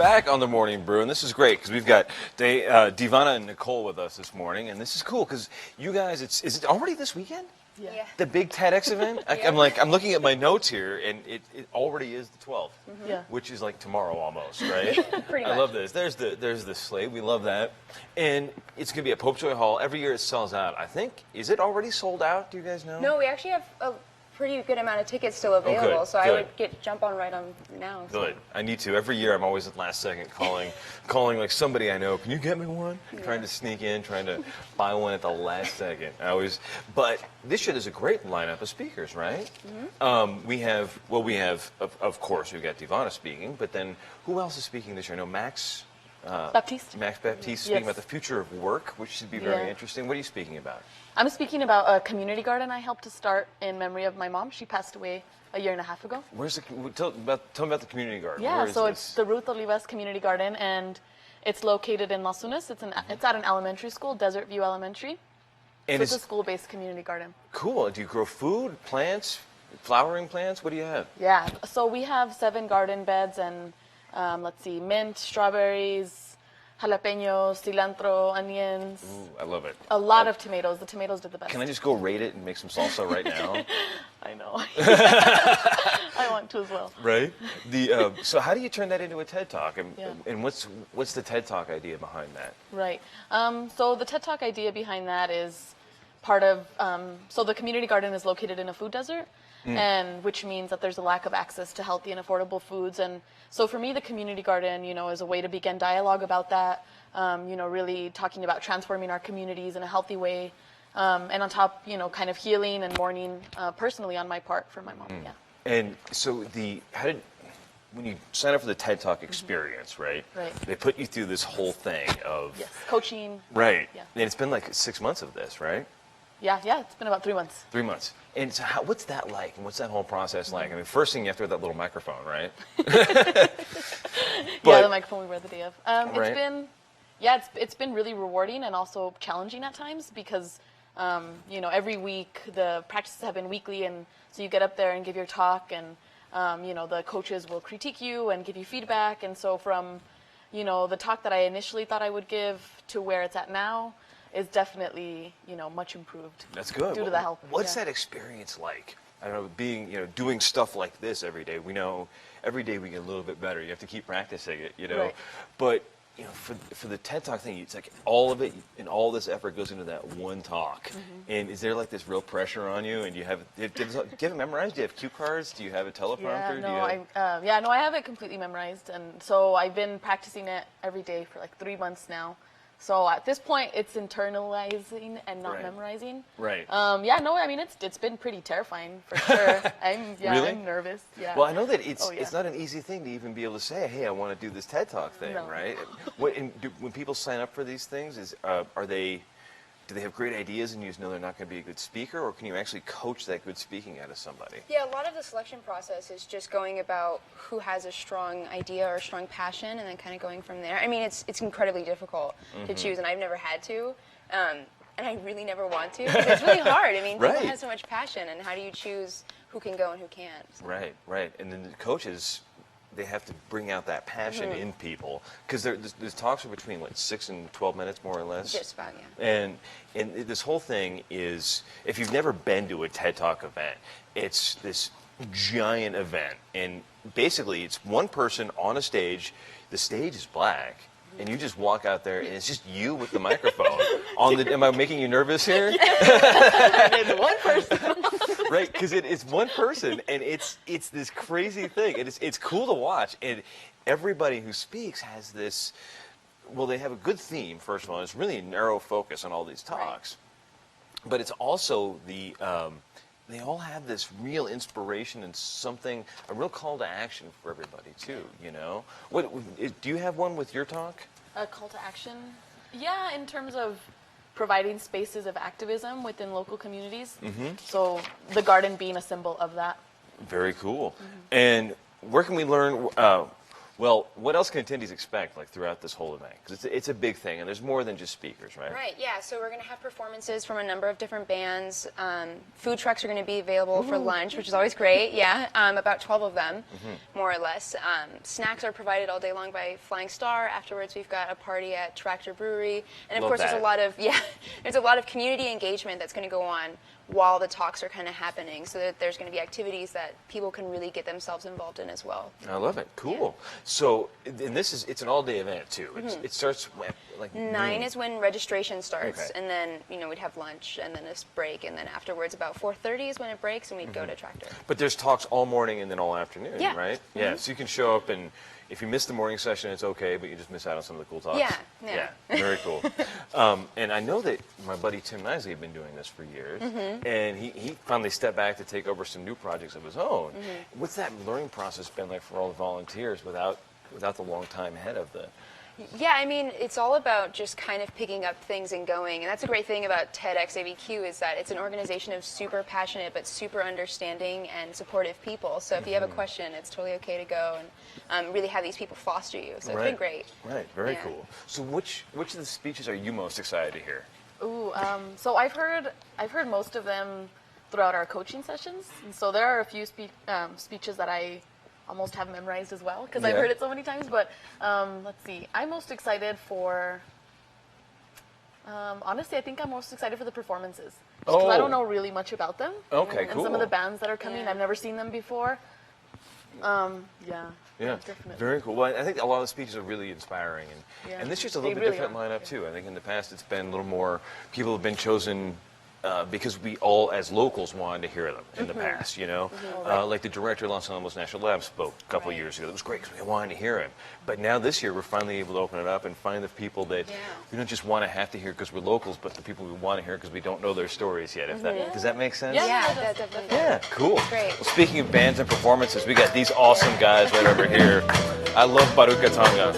back on the Morning Brew, and this is great because we've got Divana and Nicole with us this morning, and this is cool because you guys, is it already this weekend? Yeah. The big Tedx event? I'm looking at my notes here, and it already is the 12th, which is like tomorrow almost, right? Pretty much. I love this. There's the slate. We love that, and it's gonna be at Popejoy Hall. Every year it sells out. I think, is it already sold out? Do you guys know? No, we actually have a pretty good amount of tickets still available, so I would jump on right on now. So. Good. I need to. Every year I'm always at last second calling like somebody I know. Can you get me one? Trying to sneak in, trying to buy one at the last second. But this year there's a great lineup of speakers, right? We have, of course, we've got Divana speaking, but then who else is speaking this year? I know Max Baptiste speaking about the future of work, which should be very interesting. What are you speaking about? I'm speaking about a community garden I helped to start in memory of my mom. She passed away a year and a half ago. Tell me about the community garden. Yeah, so it's the Ruth Olivas Community Garden, and it's located in Las Unas. It's at an elementary school, Desert View Elementary. And it's a school-based community garden. Cool. Do you grow food, plants, flowering plants? What do you have? Yeah, so we have 7 garden beds, and let's see, mint, strawberries, jalapenos, cilantro, onions. Ooh, I love it. A lot of tomatoes. The tomatoes did the best. Can I just go rate it and make some salsa right now? I know. I want to as well. Right? So how do you turn that into a TED Talk? And what's the TED Talk idea behind that? Right. So the TED Talk idea behind that is part of, so the community garden is located in a food desert, and which means that there's a lack of access to healthy and affordable foods. And so for me, the community garden, is a way to begin dialogue about that, really talking about transforming our communities in a healthy way. And on top, kind of healing and mourning personally on my part for my mom. Yeah. And so when you sign up for the TED Talk experience, right? They put you through this whole thing of coaching. Right. Yeah. And it's been like 6 months of this, right? Yeah, it's been about 3 months. 3 months. And so what's that like? And what's that whole process like? I mean, first thing you have to have that little microphone, right? The microphone we wear the day of. It's been really rewarding and also challenging at times because, every week the practices have been weekly, and so you get up there and give your talk, and the coaches will critique you and give you feedback. And so from, the talk that I initially thought I would give to where it's at now is definitely, much improved. That's good. Due to the help. What's that experience like? I don't know, doing stuff like this every day. We know every day we get a little bit better. You have to keep practicing it, Right. But, for the TED Talk thing, it's like all of it and all this effort goes into that one talk. And is there like this real pressure on you? And do you have it memorized? Do you have cue cards? Do you have a teleprompter? I have it completely memorized, and so I've been practicing it every day for like 3 months now. So at this point, it's internalizing and not memorizing. Right. It's been pretty terrifying for sure. Really? I'm nervous. Yeah. Well, I know that it's not an easy thing to even be able to say, hey, I want to do this TED Talk thing, right? When people sign up for these things, do they have great ideas and you just know they're not going to be a good speaker, or can you actually coach that good speaking out of somebody? Yeah, a lot of the selection process is just going about who has a strong idea or a strong passion, and then kind of going from there. I mean, it's incredibly difficult to choose, and I've never had to, and I really never want to, because it's really hard. I mean, people have so much passion, and how do you choose who can go and who can't? So. Right. And then the coaches, they have to bring out that passion in people, because the talks are between 6 and 12 minutes, more or less. Just about, yeah. And this whole thing is, if you've never been to a TED Talk event, it's this giant event, and basically it's one person on a stage. The stage is black, and you just walk out there, and it's just you with the microphone. Am I making you nervous here? It's one person. Right, because it's one person, and it's this crazy thing, and it's cool to watch. And everybody who speaks has this. Well, they have a good theme, first of all. It's really a narrow focus on all these talks, but it's also they all have this real inspiration and a real call to action for everybody too. What do you have one with your talk? A call to action? Yeah, in terms of providing spaces of activism within local communities. So the garden being a symbol of that. Very cool. And where can we learn Well, what else can attendees expect like throughout this whole event? Because it's a big thing, and there's more than just speakers, right? Right, yeah. So we're going to have performances from a number of different bands. Food trucks are going to be available for lunch, which is always great, yeah. About 12 of them, more or less. Snacks are provided all day long by Flying Star. Afterwards, we've got a party at Tractor Brewery. And of Love course, that. there's a lot of community engagement that's going to go on while the talks are kind of happening, so that there's going to be activities that people can really get themselves involved in as well. I love it. Cool. So, and it's an all-day event too. It starts when, like 9 noon. is when registration starts, Okay. and then we'd have lunch, and then this break, and then afterwards about 4:30 is when it breaks, and we'd go to Tractor. But there's talks all morning and then all afternoon, Yeah. right? Yeah. So you can show up, and if you miss the morning session, it's okay, but you just miss out on some of the cool talks. Yeah. Very cool. And I know that my buddy Tim Nisley had been doing this for years, and he finally stepped back to take over some new projects of his own. What's that learning process been like for all the volunteers without the long time ahead of the? Yeah, I mean, it's all about just kind of picking up things and going. And that's a great thing about Tedx Abq is that it's an organization of super passionate but super understanding and supportive people. So if you have a question, it's totally okay to go and really have these people foster you. So it's been great. Right, very Yeah. cool. So which of the speeches are you most excited to hear? Ooh, so I've heard most of them throughout our coaching sessions. And so there are a few speeches that I almost have memorized as well because I've heard it so many times. But let's see, I'm most excited for. Honestly, I think I'm most excited for the performances because I don't know really much about them. Okay, and cool. some of the bands that are coming, I've never seen them before. Yeah, definitely. very cool. Well, I think a lot of the speeches are really inspiring, and this year's a little They bit really different are. lineup too. I think in the past it's been a little more. People have been chosen because we all, as locals, wanted to hear them in the past. Like the director of Los Alamos National Lab spoke a couple of years ago. It was great because we wanted to hear him. But now this year we're finally able to open it up and find the people that we don't just want to have to hear because we're locals, but the people we want to hear because we don't know their stories yet. If that does that make sense? Yeah, that definitely. Yeah, cool. Great. Well, speaking of bands and performances, we got these awesome guys right over here. I love Baruka Tonga.